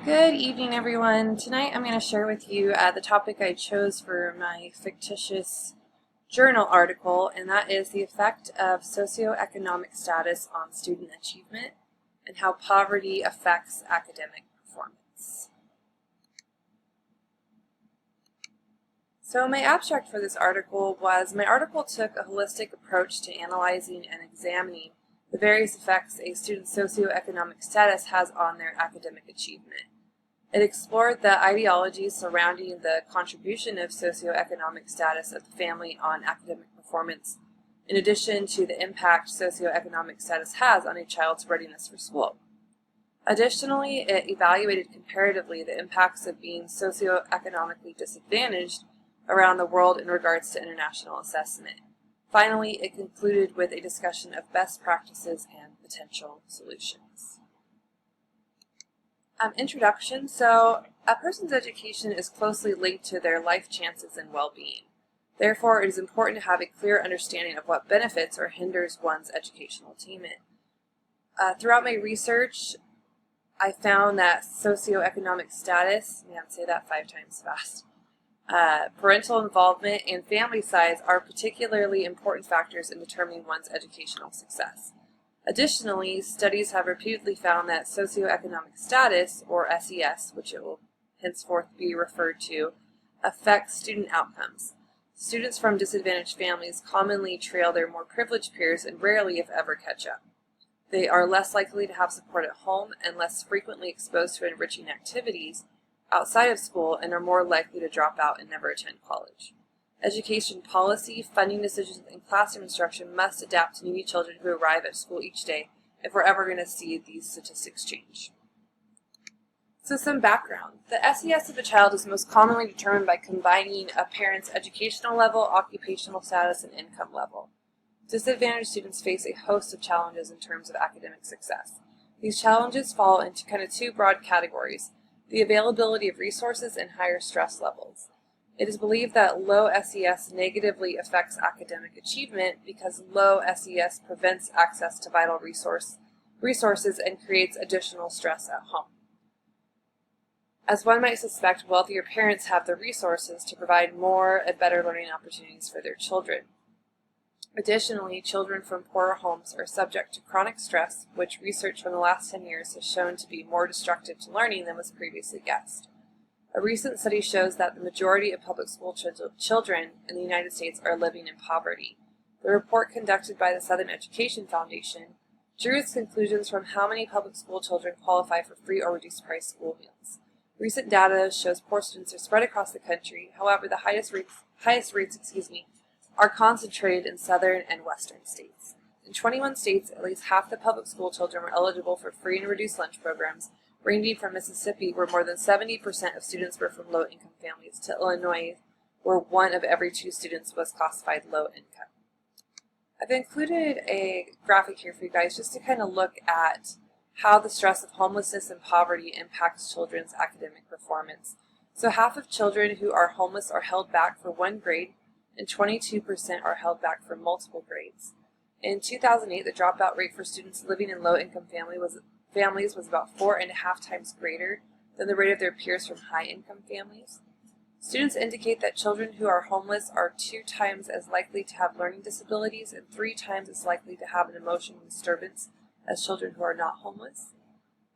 Good evening, everyone. Tonight I'm going to share with you the topic I chose for my fictitious journal article, and that is the effect of socioeconomic status on student achievement and how poverty affects academic performance. So my abstract for this article was, my article took a holistic approach to analyzing and examining the various effects a student's socioeconomic status has on their academic achievement. It explored the ideologies surrounding the contribution of socioeconomic status of the family on academic performance, in addition to the impact socioeconomic status has on a child's readiness for school. Additionally, it evaluated comparatively the impacts of being socioeconomically disadvantaged around the world in regards to international assessment. Finally, it concluded with a discussion of best practices and potential solutions. Introduction. So, a person's education is closely linked to their life chances and well-being. Therefore, it is important to have a clear understanding of what benefits or hinders one's educational attainment. Throughout my research, I found that socioeconomic status, I can't say that 5 times fast, parental involvement, and family size are particularly important factors in determining one's educational success. Additionally, studies have repeatedly found that socioeconomic status, or SES, which it will henceforth be referred to, affects student outcomes. Students from disadvantaged families commonly trail their more privileged peers and rarely, if ever, catch up. They are less likely to have support at home and less frequently exposed to enriching activities outside of school, and are more likely to drop out and never attend college. Education policy, funding decisions, and classroom instruction must adapt to needy children who arrive at school each day if we're ever going to see these statistics change. So some background. The SES of a child is most commonly determined by combining a parent's educational level, occupational status, and income level. Disadvantaged students face a host of challenges in terms of academic success. These challenges fall into kind of 2 broad categories: the availability of resources and higher stress levels. It is believed that low SES negatively affects academic achievement because low SES prevents access to vital resources and creates additional stress at home. As one might suspect, wealthier parents have the resources to provide more and better learning opportunities for their children. Additionally, children from poorer homes are subject to chronic stress, which research from the last 10 years has shown to be more destructive to learning than was previously guessed. A recent study shows that the majority of public school children in the United States are living in poverty. The report conducted by the Southern Education Foundation drew its conclusions from how many public school children qualify for free or reduced price school meals. Recent data shows poor students are spread across the country. However, the highest rates are concentrated in southern and western states. In 21 states, at least half the public school children were eligible for free and reduced lunch programs, ranging from Mississippi, where more than 70% of students were from low-income families, to Illinois, where 1 of every 2 students was classified low income. I've included a graphic here for you guys just to kind of look at how the stress of homelessness and poverty impacts children's academic performance. So half of children who are homeless are held back for 1 grade, and 22% are held back for multiple grades. In 2008, the dropout rate for students living in low-income families was about 4.5 times greater than the rate of their peers from high-income families. Students indicate that children who are homeless are 2 times as likely to have learning disabilities and 3 times as likely to have an emotional disturbance as children who are not homeless.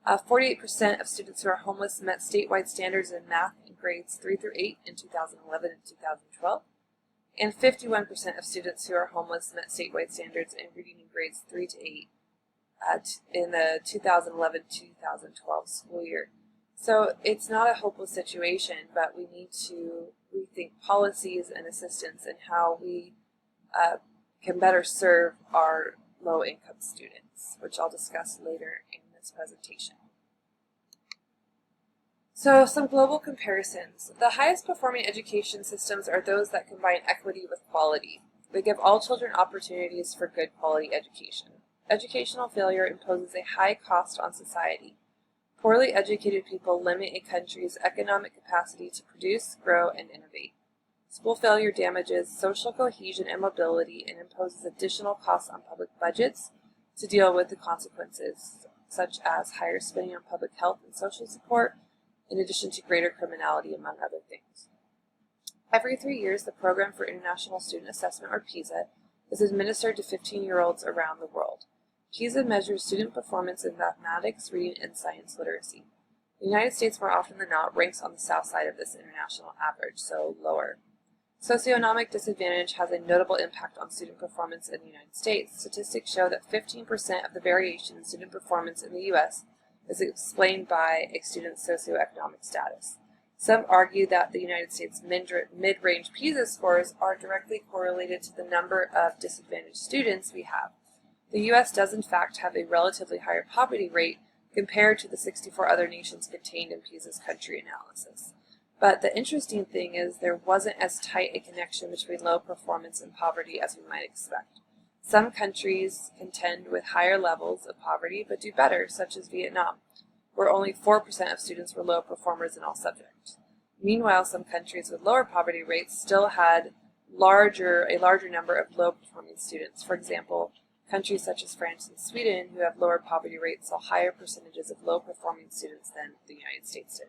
48% of students who are homeless met statewide standards in math in grades 3 through 8 in 2011 and 2012. And 51% of students who are homeless met statewide standards in reading in grades 3 to 8 in the 2011-2012 school year. So it's not a hopeless situation, but we need to rethink policies and assistance and how we can better serve our low-income students, which I'll discuss later in this presentation. So some global comparisons. The highest performing education systems are those that combine equity with quality. They give all children opportunities for good quality education. Educational failure imposes a high cost on society. Poorly educated people limit a country's economic capacity to produce, grow, and innovate. School failure damages social cohesion and mobility and imposes additional costs on public budgets to deal with the consequences, such as higher spending on public health and social support, in addition to greater criminality, among other things. Every 3 years, the Program for International Student Assessment, or PISA, is administered to 15-year-olds around the world. PISA measures student performance in mathematics, reading, and science literacy. The United States, more often than not, ranks on the south side of this international average, so lower. Socioeconomic disadvantage has a notable impact on student performance in the United States. Statistics show that 15% of the variation in student performance in the U.S. is explained by a student's socioeconomic status. Some argue that the United States mid-range PISA scores are directly correlated to the number of disadvantaged students we have. The U.S. does in fact have a relatively higher poverty rate compared to the 64 other nations contained in PISA's country analysis. But the interesting thing is there wasn't as tight a connection between low performance and poverty as we might expect. Some countries contend with higher levels of poverty but do better, such as Vietnam, where only 4% of students were low performers in all subjects. Meanwhile, some countries with lower poverty rates still had a larger number of low-performing students. For example, countries such as France and Sweden, who have lower poverty rates, saw higher percentages of low-performing students than the United States did.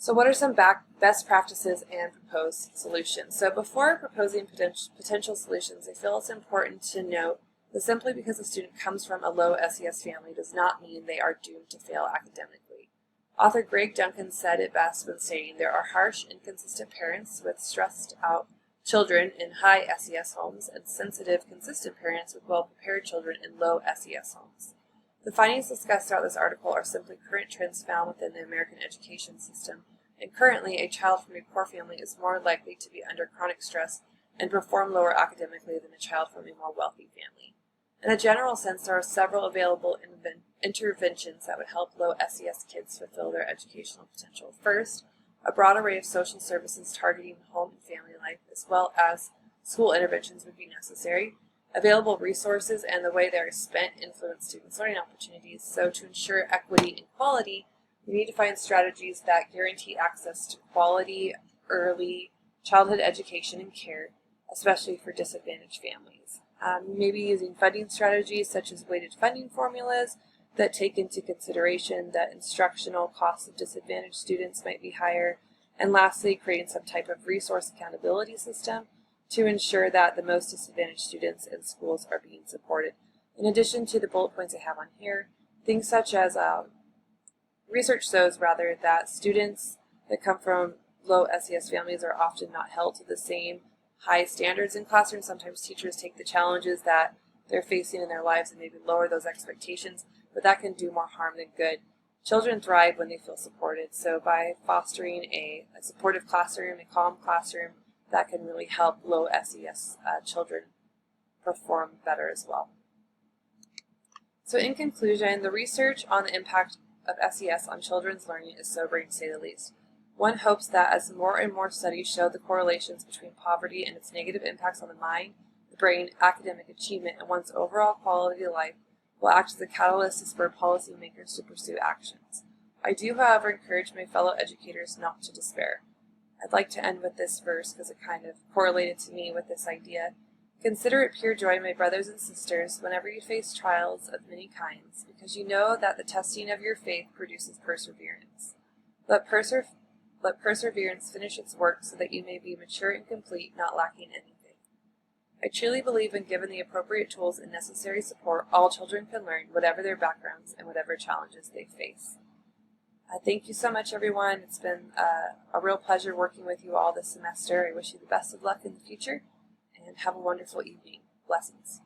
So what are some best practices and proposed solutions? So before proposing potential solutions, I feel it's important to note that simply because a student comes from a low SES family does not mean they are doomed to fail academically. Author Greg Duncan said it best when saying, "There are harsh, inconsistent parents with stressed out children in high SES homes and sensitive, consistent parents with well-prepared children in low SES homes." The findings discussed throughout this article are simply current trends found within the American education system, and currently a child from a poor family is more likely to be under chronic stress and perform lower academically than a child from a more wealthy family. In a general sense, there are several available interventions that would help low SES kids fulfill their educational potential. First, a broad array of social services targeting home and family life, as well as school interventions, would be necessary. Available resources and the way they are spent influence students' learning opportunities, so to ensure equity and quality, we need to find strategies that guarantee access to quality early childhood education and care, especially for disadvantaged families. Maybe using funding strategies such as weighted funding formulas that take into consideration that instructional costs of disadvantaged students might be higher, and lastly, creating some type of resource accountability system to ensure that the most disadvantaged students in schools are being supported. In addition to the bullet points I have on here, things such as research shows that students that come from low SES families are often not held to the same high standards in classrooms. Sometimes teachers take the challenges that they're facing in their lives and maybe lower those expectations, but that can do more harm than good. Children thrive when they feel supported, so by fostering a supportive classroom, a calm classroom, that can really help low SES children perform better as well. So in conclusion, the research on the impact of SES on children's learning is sobering, to say the least. One hopes that as more and more studies show the correlations between poverty and its negative impacts on the mind, the brain, academic achievement, and one's overall quality of life will act as a catalyst to spur policymakers to pursue actions. I do, however, encourage my fellow educators not to despair. I'd like to end with this verse because it kind of correlated to me with this idea. "Consider it pure joy, my brothers and sisters, whenever you face trials of many kinds, because you know that the testing of your faith produces perseverance. Let perseverance finish its work so that you may be mature and complete, not lacking anything." I truly believe when given the appropriate tools and necessary support, all children can learn, whatever their backgrounds and whatever challenges they face. Thank you so much, everyone. It's been a real pleasure working with you all this semester. I wish you the best of luck in the future, and have a wonderful evening. Blessings.